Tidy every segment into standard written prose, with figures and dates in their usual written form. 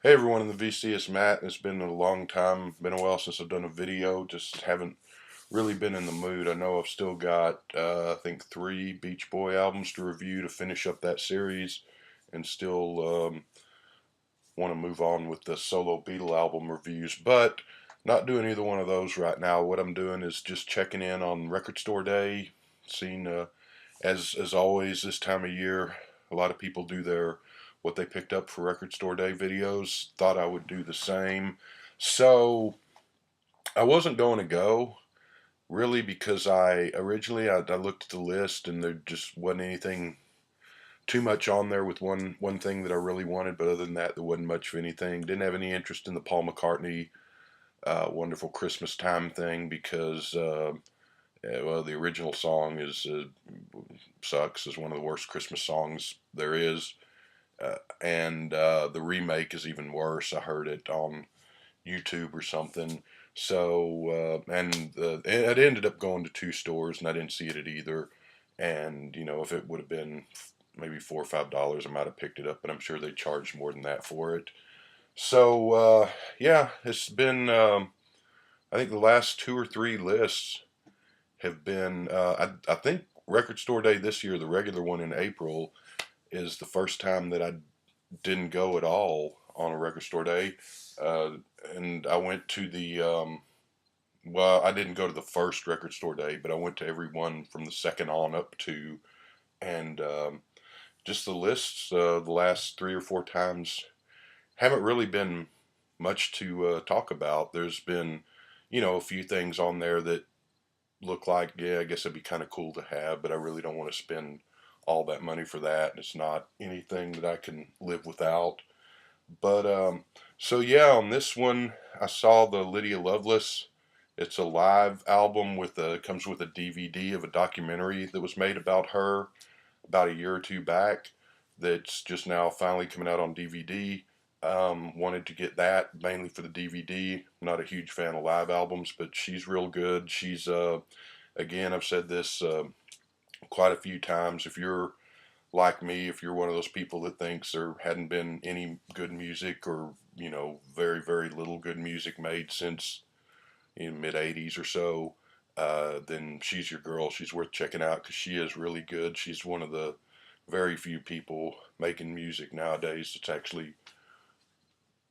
Hey everyone in the VC, it's Matt. It's been a long time, been a while since I've done a video. Just haven't really been in the mood. I know I've still got, I think, three Beach Boy albums to review to finish up that series, and still want to move on with the solo Beatle album reviews, but not doing either one of those right now. What I'm doing is just checking in on Record Store Day, seeing as always, this time of year, a lot of people do their what they picked up for Record Store Day videos. Thought I would do the same. So I wasn't going to go really because I looked at the list and there just wasn't anything too much on there with one thing that I really wanted, but other than that, there wasn't much of anything. Didn't have any interest in the Paul McCartney Wonderful Christmas Time thing because yeah, well, the original song is sucks. Is one of the worst Christmas songs there is, and the remake is even worse. I heard it on YouTube or something. So it ended up going to two stores, and I didn't see it at either. And if it would have been maybe $4 or $5, I might have picked it up, but I'm sure they charged more than that for it. So yeah, it's been. I think the last two or three lists have been. I think Record Store Day this year, the regular one in April, is the first time that I didn't go at all on a Record Store Day. Uh, and I went to well, I didn't go to the first Record Store Day, but I went to every one from the second on up to, and just the lists the last three or four times haven't really been much to talk about. There's been, a few things on there that look like, yeah, I guess it'd be kind of cool to have, but I really don't want to spend all that money for that. It's not anything that I can live without. But so yeah, on this one, I saw the Lydia Lovelace. It's a live album with a comes with a DVD of a documentary that was made about her about a year or two back. That's just now finally coming out on DVD. Wanted to get that mainly for the DVD. Not a huge fan of live albums, but she's real good. She's again, I've said this quite a few times. If you're like me, if you're one of those people that thinks there hadn't been any good music or very very little good music made since mid '80s or so, then she's your girl. She's worth checking out because she is really good. She's one of the very few people making music nowadays that's actually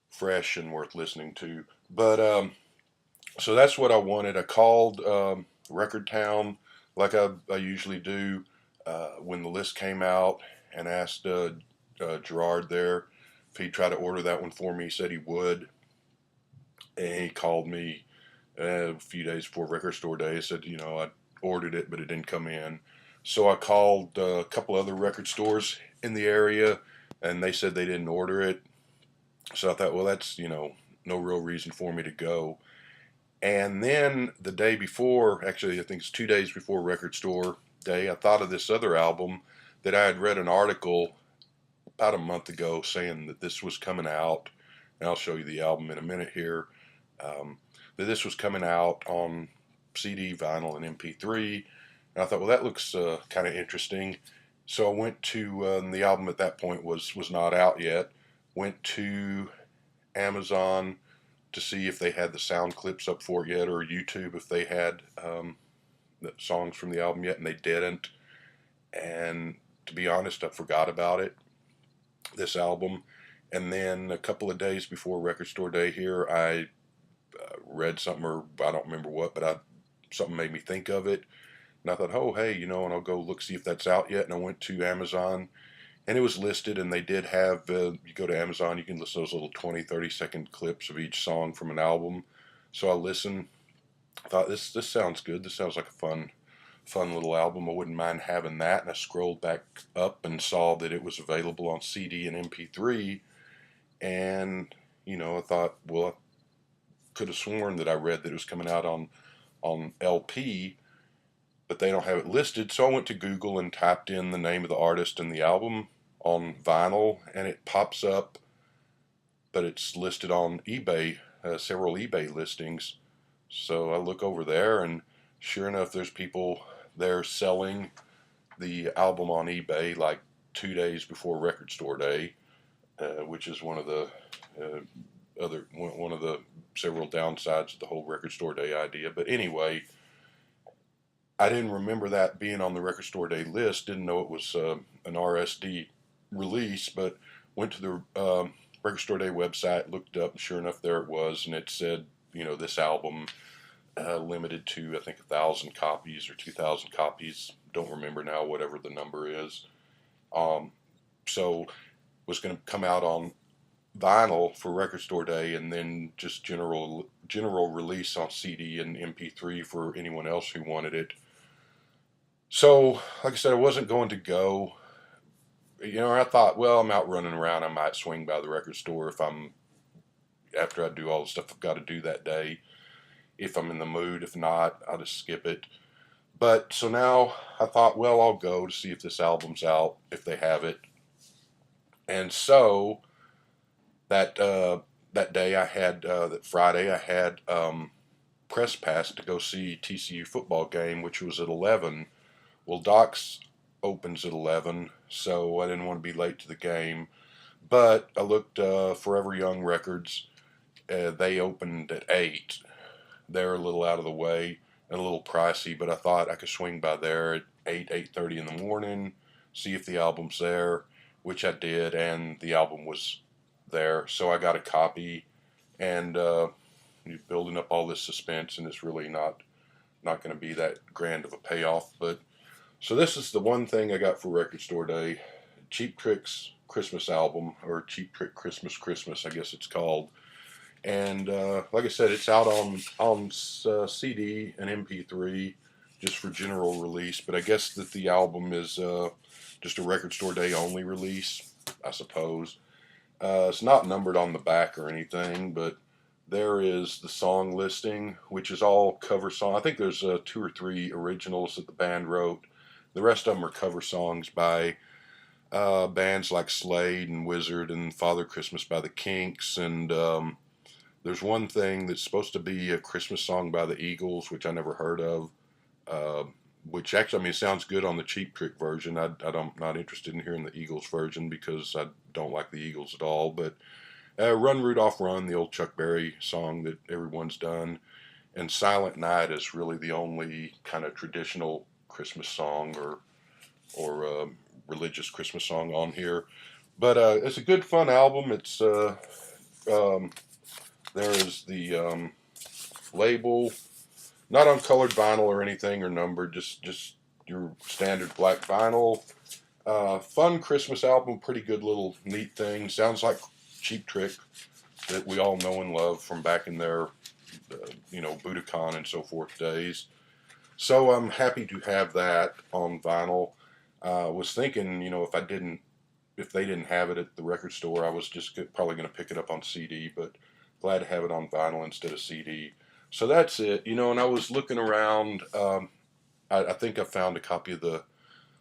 fresh and worth listening to. But so that's what I wanted. I called Record Town like I usually do when the list came out and asked Gerard there if he'd try to order that one for me. He said he would. And he called me a few days before Record Store Day. He said, I ordered it, but it didn't come in. So I called a couple other record stores in the area, and they said they didn't order it. So I thought, well, that's, no real reason for me to go. And then the day before, actually, I think it's 2 days before Record Store Day, I thought of this other album that I had read an article about a month ago saying that this was coming out. And I'll show you the album in a minute here. That this was coming out on CD, vinyl, and MP3. And I thought, well, that looks kind of interesting. So I went to the album at that point was not out yet. Went to Amazon to see if they had the sound clips up for it yet, or YouTube if they had the songs from the album yet, and they didn't. And to be honest, I forgot about it, this album. And then a couple of days before Record Store Day here, I read something, or I don't remember what, but something made me think of it. And I thought, oh, hey, and I'll go look, see if that's out yet. And I went to Amazon, and it was listed, and they did have, you go to Amazon, you can listen to those little 20, 30-second clips of each song from an album. So I listened, thought, this sounds good. This sounds like a fun little album. I wouldn't mind having that. And I scrolled back up and saw that it was available on CD and MP3. And, I thought, well, I could have sworn that I read that it was coming out on LP, but they don't have it listed. So I went to Google and typed in the name of the artist and the album on vinyl, and it pops up, but it's listed on eBay, several eBay listings. So I look over there, and sure enough, there's people there selling the album on eBay like 2 days before Record Store Day. which is one of the one of the several downsides of the whole record store day idea. But anyway, I didn't remember that being on the record store day list. Didn't know it was an RSD release, but went to the record store day website, looked up, and sure enough, there it was, and it said, this album limited to I think 1,000 copies or 2,000 copies. Don't remember now, whatever the number is. So was going to come out on vinyl for record store day, and then just general release on CD and MP3 for anyone else who wanted it. So, like I said, I wasn't going to go. I thought, well, I'm out running around. I might swing by the record store after I do all the stuff I've got to do that day. If I'm in the mood. If not, I'll just skip it. But so now I thought, well, I'll go to see if this album's out, if they have it. And so that day that Friday, I had press pass to go see TCU football game, which was at 11. Well, Doc's opens at 11, so I didn't want to be late to the game. But I looked Forever Young Records. They opened at 8. They're a little out of the way and a little pricey, but I thought I could swing by there at 8:30 in the morning, see if the album's there, which I did, and the album was there. So I got a copy, and building up all this suspense, and it's really not going to be that grand of a payoff. But so this is the one thing I got for record store day: Cheap Trick's Christmas album, or Cheap Trick Christmas, I guess it's called. And like I said, it's out on CD and MP3 just for general release. But I guess that the album is just a record store day only release, I suppose. It's not numbered on the back or anything, but there is the song listing, which is all cover song. I think there's 2 or 3 originals that the band wrote. The rest of them are cover songs by bands like Slade and Wizard and Father Christmas by the Kinks. And there's one thing that's supposed to be a Christmas song by the Eagles, which I never heard of. Which actually, it sounds good on the Cheap Trick version. I'm not interested in hearing the Eagles version because I don't like the Eagles at all. But Run Rudolph Run, the old Chuck Berry song that everyone's done. And Silent Night is really the only kind of traditional Christmas song or religious Christmas song on here. But it's a good, fun album. It's there is the label, not on colored vinyl or anything or numbered, just your standard black vinyl. Fun Christmas album, pretty good little neat thing. Sounds like Cheap Trick that we all know and love from back in their, Budokan and so forth days. So I'm happy to have that on vinyl. Was thinking, if they didn't have it at the record store, I was just probably going to pick it up on CD, but glad to have it on vinyl instead of CD. So that's it, and I was looking around. I think I found a copy of the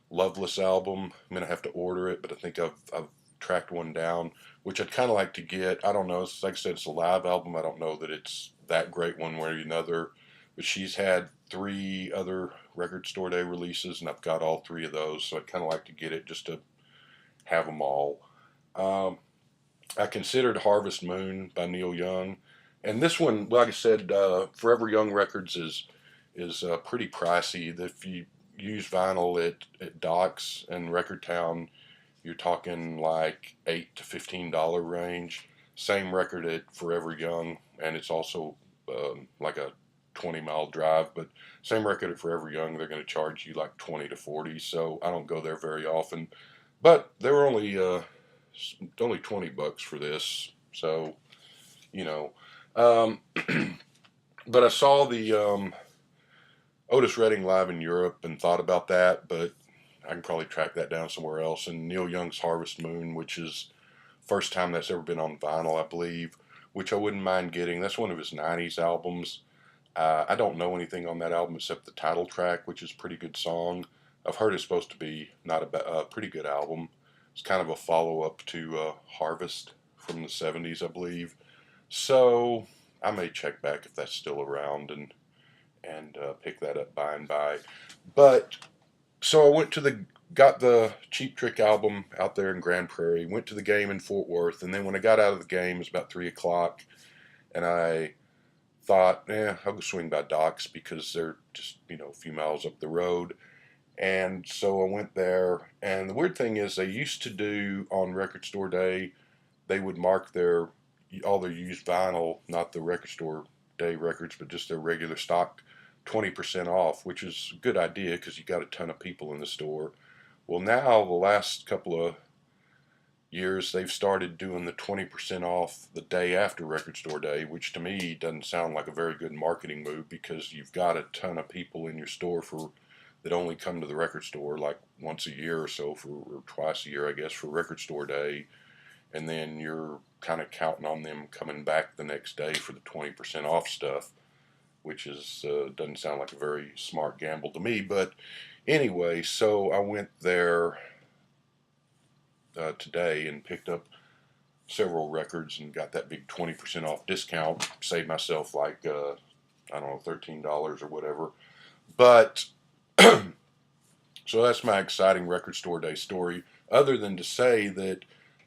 Loveless album. I'm going to have to order it, but I think I've tracked one down, which I'd kind of like to get. I don't know. Like I said, it's a live album. I don't know that it's that great one way or another. But she's had 3 other record store day releases, and I've got all 3 of those. So I'd kind of like to get it just to have them all. I considered Harvest Moon by Neil Young. And this one, like I said, Forever Young Records is pretty pricey. If you use vinyl at Doc's and Record Town, you're talking like $8 to $15 range. Same record at Forever Young, and it's also like a 20-mile drive. But same record at Forever Young, they're going to charge you like 20 to 40. So I don't go there very often. But they were only $20 for this. So, but I saw the Otis Redding live in Europe and thought about that, but I can probably track that down somewhere else. And Neil Young's Harvest Moon, which is first time that's ever been on vinyl, I believe, which I wouldn't mind getting. That's one of his 90s albums. I don't know anything on that album except the title track, which is a pretty good song. I've heard it's supposed to be not a pretty good album. It's kind of a follow-up to Harvest from the 70s, I believe. So I may check back if that's still around and pick that up by and by. But So I went to got the Cheap Trick album out there in Grand Prairie, went to the game in Fort Worth, and then when I got out of the game, it was about 3 o'clock, and I thought, I'll go swing by Doc's because they're just, a few miles up the road. And so I went there, and the weird thing is they used to do on Record Store Day, they would mark all their used vinyl, not the Record Store Day records, but just their regular stock, 20% off, which is a good idea because you got a ton of people in the store. Well, now the last couple of years they've started doing the 20% off the day after Record Store Day, which to me doesn't sound like a very good marketing move because you've got a ton of people in your store that only come to the record store like once a year or so or twice a year, I guess, for Record Store Day, and then you're kind of counting on them coming back the next day for the 20% off stuff, which is doesn't sound like a very smart gamble to me. But anyway, so I went there today and picked up several records and got that big 20% off discount. Saved myself like, I don't know, $13 or whatever. But so that's my exciting Record Store Day story, other than to say that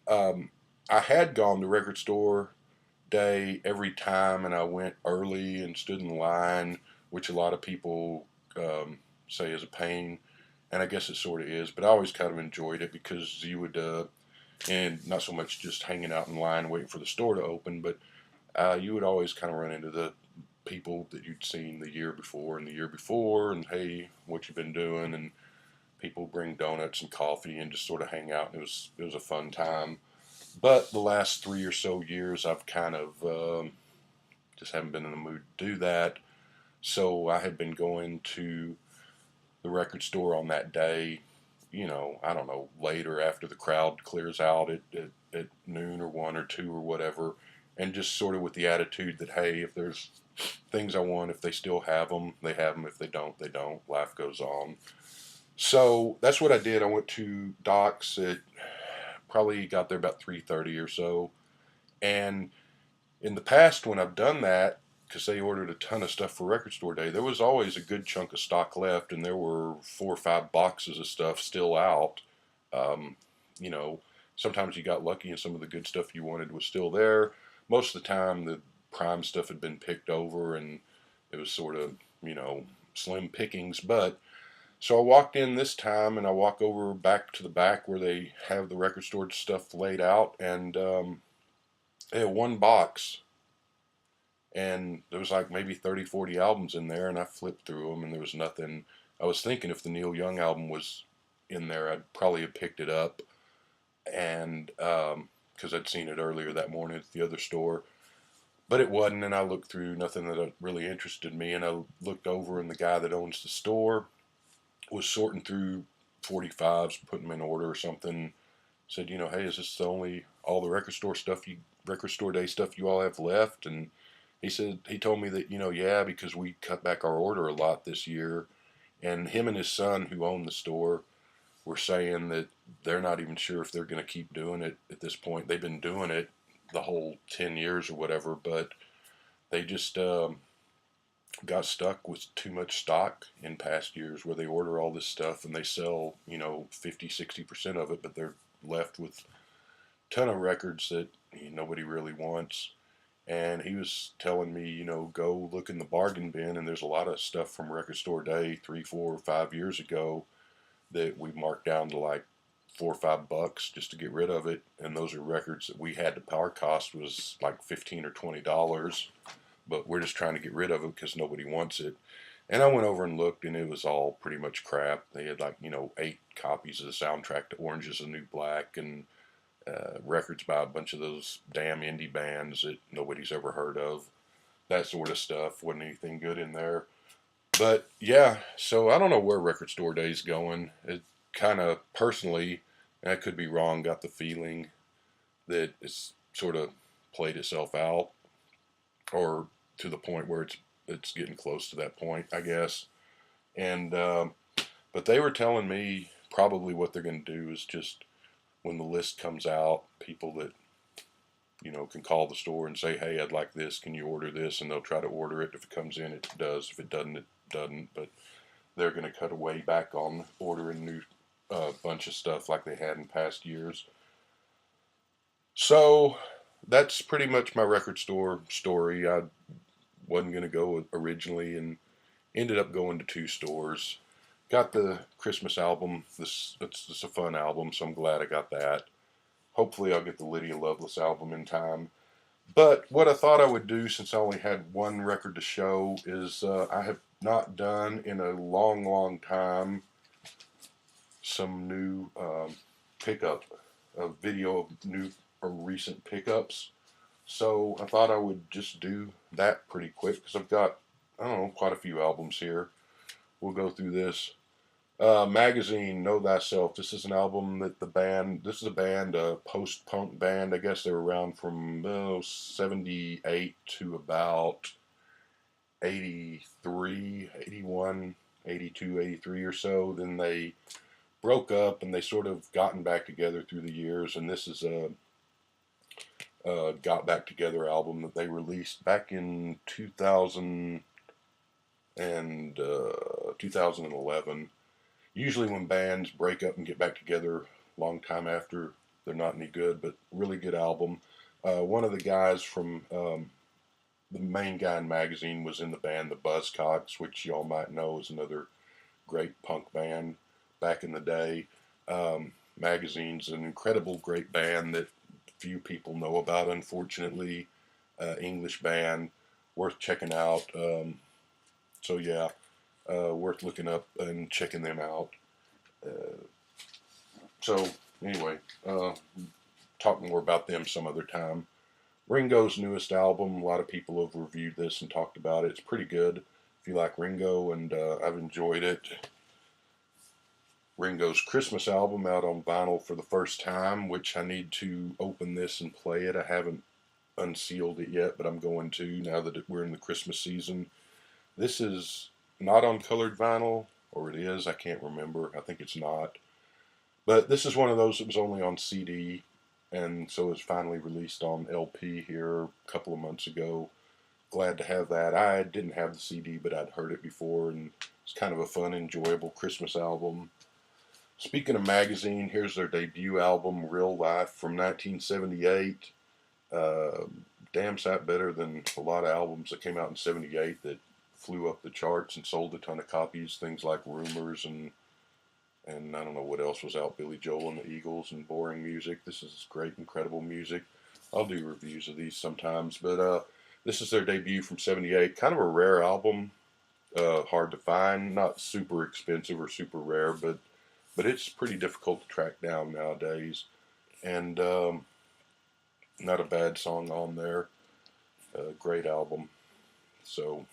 I had gone to Record Store Day every time, and I went early and stood in line, which a lot of people say is a pain, and I guess it sort of is, but I always kind of enjoyed it because you would, and not so much just hanging out in line waiting for the store to open, but you would always kind of run into the people that you'd seen the year before and the year before, and hey, what you been doing, and people bring donuts and coffee and just sort of hang out. And it was a fun time. But the last 3 or so years, I've kind of just haven't been in the mood to do that. So I had been going to the record store on that day, I don't know, later after the crowd clears out at noon or 1 or 2 or whatever, and just sort of with the attitude that, hey, if there's things I want, if they still have them, they have them. If they don't, they don't. Life goes on. So that's what I did. I went to Doc's at probably got there about 3:30 or so, and in the past when I've done that, because they ordered a ton of stuff for Record Store Day, there was always a good chunk of stock left, and there were 4 or 5 boxes of stuff still out. Um, you know, Sometimes you got lucky and some of the good stuff you wanted was still there. Most of the time, the prime stuff had been picked over, and it was sort of, slim pickings. But so I walked in this time, and I walk over back to the back where they have the record store stuff laid out, and they had one box, and there was like maybe 30, 40 albums in there, and I flipped through them, and there was nothing. I was thinking if the Neil Young album was in there, I'd probably have picked it up, and because I'd seen it earlier that morning at the other store, but it wasn't, and I looked through nothing that really interested me, and I looked over, and the guy that owns the store was sorting through 45s, putting them in order or something. Said, hey, is this all the record store day stuff you all have left? And he told me that, yeah, because we cut back our order a lot this year. And him and his son, who own the store, were saying that they're not even sure if they're going to keep doing it at this point. They've been doing it the whole 10 years or whatever, but they just got stuck with too much stock in past years where they order all this stuff and they sell, 50, 60% of it, but they're left with a ton of records that nobody really wants. And he was telling me, go look in the bargain bin, and there's a lot of stuff from Record Store Day 3, 4, 5 years ago that we marked down to like $4 or $5 just to get rid of it. And those are records that we had our cost was like $15 or $20, but we're just trying to get rid of it because nobody wants it. And I went over and looked, and it was all pretty much crap. They had like 8 copies of the soundtrack to Orange Is the New Black, and records by a bunch of those damn indie bands that nobody's ever heard of. That sort of stuff. Wasn't anything good in there. But yeah, so I don't know where Record Store Day's going. It kind of personally, and I could be wrong, got the feeling that it's sort of played itself out, or to the point where it's getting close to that point, I guess. And but they were telling me probably what they're going to do is just when the list comes out, people that can call the store and say, "Hey, I'd like this. Can you order this?" And they'll try to order it. If it comes in, it does. If it doesn't, it doesn't. But they're going to cut away back on ordering new bunch of stuff like they had in past years. So that's pretty much my record store story. I wasn't going to go originally and ended up going to two stores. Got the Christmas album. It's a fun album, so I'm glad I got that. Hopefully I'll get the Lydia Lovelace album in time. But what I thought I would do, since I only had one record to show, is I have not done in a long, long time some new pickup, a video of new or recent pickups. So I thought I would just do that pretty quick because I've got, I don't know, quite a few albums here. We'll go through this. Magazine, Know Thyself. This is an album that this is a band, a post-punk band. I guess they were around from 78 to about 83, 81, 82, 83 or so. Then they broke up and they sort of gotten back together through the years. And this is a got back together album that they released back in 2000 and 2011. Usually when bands break up and get back together a long time after, they're not any good, but really good album. One of the guys from the main guy in Magazine was in the band The Buzzcocks, which y'all might know is another great punk band back in the day. Magazine's an incredible, great band that few people know about, unfortunately. English band, worth checking out. So yeah, worth looking up and checking them out. So anyway, talk more about them some other time. Ringo's newest album, a lot of people have reviewed this and talked about it. It's pretty good if you like Ringo, and I've enjoyed it. Ringo's Christmas album out on vinyl for the first time, which I need to open this and play it. I haven't unsealed it yet, but I'm going to now that we're in the Christmas season. This is not on colored vinyl, or it is, I can't remember. I think it's not. But this is one of those that was only on CD, and so it was finally released on LP here a couple of months ago. Glad to have that. I didn't have the CD, but I'd heard it before, and it's kind of a fun, enjoyable Christmas album. Speaking of Magazine, here's their debut album, Real Life, from 1978. Damn sight better than a lot of albums that came out in 78 that flew up the charts and sold a ton of copies. Things like Rumors and I don't know what else was out, Billy Joel and the Eagles and Boring Music. This is great, incredible music. I'll do reviews of these sometimes, but this is their debut from 78. Kind of a rare album, hard to find, not super expensive or super rare, but it's pretty difficult to track down nowadays. And not a bad song on there. Great album. So,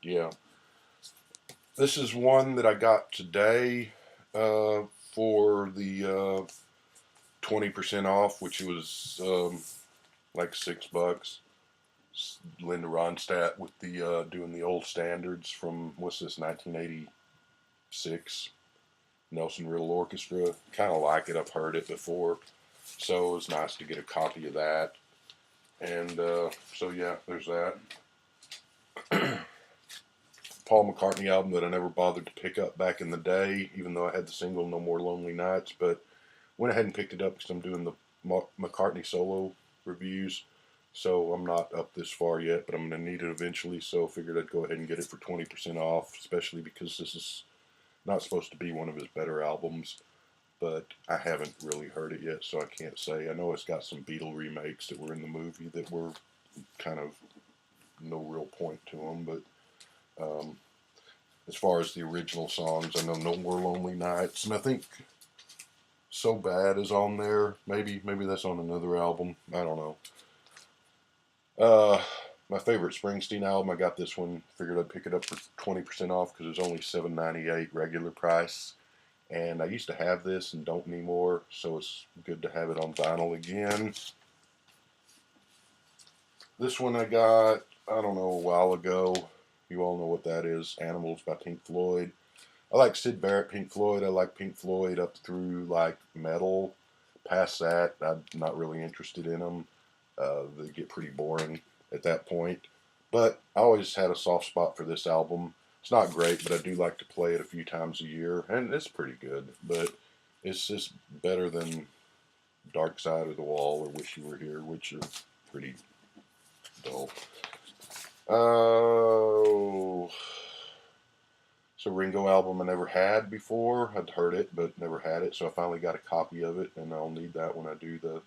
yeah. This is one that I got today for the 20% off, which was like $6. Linda Ronstadt with the doing the old standards from, what's this, 1986. Nelson Riddle Orchestra. Kind of like it. I've heard it before. So it was nice to get a copy of that. And so yeah, there's that. Paul McCartney album that I never bothered to pick up back in the day, even though I had the single No More Lonely Nights, but went ahead and picked it up because I'm doing the McCartney solo reviews. So I'm not up this far yet, but I'm going to need it eventually, so I figured I'd go ahead and get it for 20% off, especially because this is not supposed to be one of his better albums, but I haven't really heard it yet, so I can't say. I know it's got some Beatle remakes that were in the movie that were kind of no real point to them, but as far as the original songs, I know No More Lonely Nights, and I think So Bad is on there. Maybe that's on another album. I don't know. My favorite Springsteen album, I got this one. Figured I'd pick it up for 20% off because it was only $7.98 regular price. And I used to have this and don't anymore, so it's good to have it on vinyl again. This one I got, I don't know, a while ago. You all know what that is. Animals by Pink Floyd. I like Syd Barrett, Pink Floyd. I like Pink Floyd up through like Metal. Past that, I'm not really interested in them. They get pretty boring at that point. But I always had a soft spot for this album. It's not great, but I do like to play it a few times a year, and it's pretty good. But it's just better than Dark Side of the Wall or Wish You Were Here, which are pretty dull. Oh, it's a Ringo album I never had before. I'd heard it, but never had it, so I finally got a copy of it, and I'll need that when I do the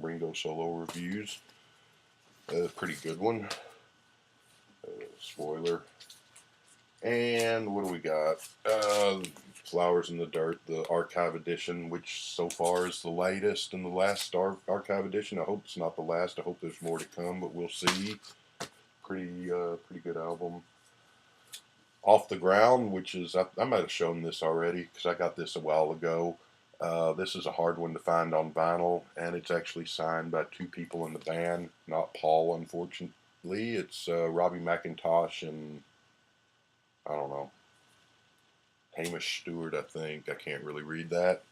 Ringo solo reviews. Pretty good one. Spoiler. And what do we got? Flowers in the Dirt, the archive edition, which so far is the latest and the last archive edition. I hope it's not the last. I hope there's more to come, but we'll see. Pretty good album. Off the Ground, which is I might have shown this already because I got this a while ago. This is a hard one to find on vinyl, and it's actually signed by two people in the band, not Paul, unfortunately. It's Robbie McIntosh and I don't know, Hamish Stewart, I think. I can't really read that.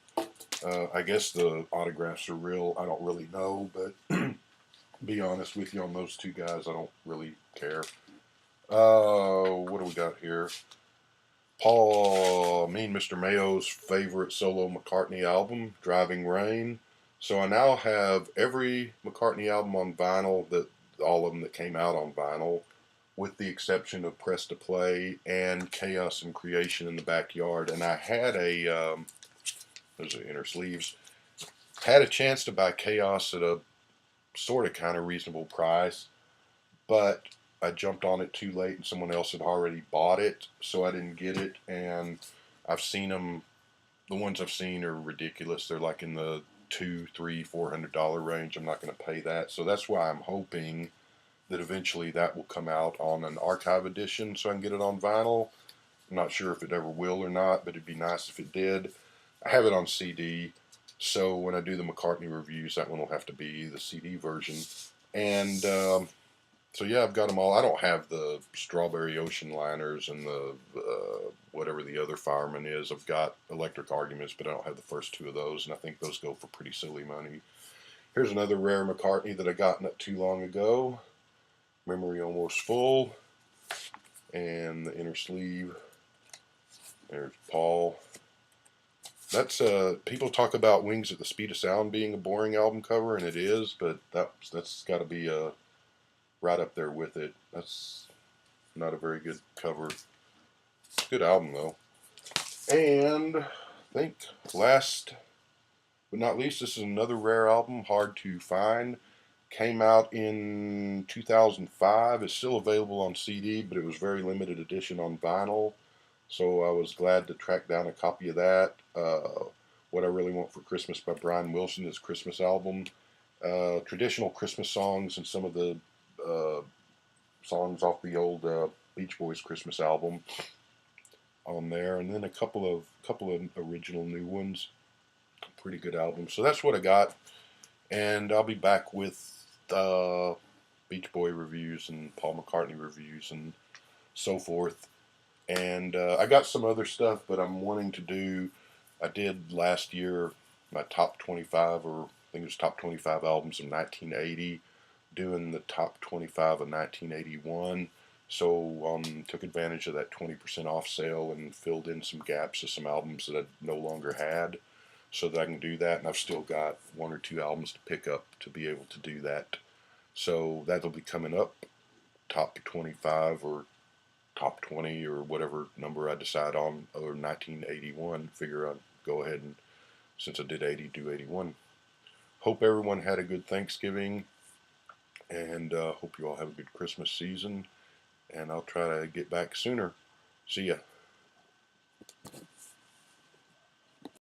I guess the autographs are real. I don't really know, but be honest with you on those two guys, I don't really care. What do we got here? Me and Mr. Mayo's favorite solo McCartney album, Driving Rain. So I now have every McCartney album on vinyl, that all of them that came out on vinyl, with the exception of Press to Play and Chaos and Creation in the Backyard. And I had those are inner sleeves, had a chance to buy Chaos at a sort of kind of reasonable price, but I jumped on it too late and someone else had already bought it, so I didn't get it. And I've seen them, the ones I've seen are ridiculous. They're like in the $200, $300, $400 range. I'm not going to pay that. So that's why I'm hoping that eventually that will come out on an archive edition so I can get it on vinyl. I'm not sure if it ever will or not, but it'd be nice if it did. I have it on CD, so when I do the McCartney reviews, that one will have to be the CD version. And so yeah, I've got them all. I don't have the Strawberry Ocean Liners and the whatever the other Fireman is. I've got Electric Arguments, but I don't have the first two of those, and I think those go for pretty silly money. Here's another rare McCartney that I got not too long ago. Memory Almost Full. And the inner sleeve. There's Paul. That's people talk about Wings at the Speed of Sound being a boring album cover, and it is, but that's got to be right up there with it. That's not a very good cover. Good album though. And I think last but not least, this is another rare album, hard to find. Came out in 2005. It's still available on CD, but it was very limited edition on vinyl. So I was glad to track down a copy of that. What I Really Want for Christmas by Brian Wilson, his Christmas album. Traditional Christmas songs and some of the songs off the old Beach Boys Christmas album on there, and then a couple of original new ones. Pretty good album. So that's what I got, and I'll be back with Beach Boy reviews and Paul McCartney reviews and so forth. And I got some other stuff, but I'm wanting to do. I did last year my top 25, or I think it was top 25 albums of 1980, doing the top 25 of 1981. So took advantage of that 20% off sale and filled in some gaps of some albums that I no longer had, so that I can do that. And I've still got one or two albums to pick up to be able to do that. So that'll be coming up, top 25 or top 20 or whatever number I decide on, or 1981. Figure I'd go ahead and, since I did 80, do 81. Hope everyone had a good Thanksgiving, and hope you all have a good Christmas season. And I'll try to get back sooner. See ya.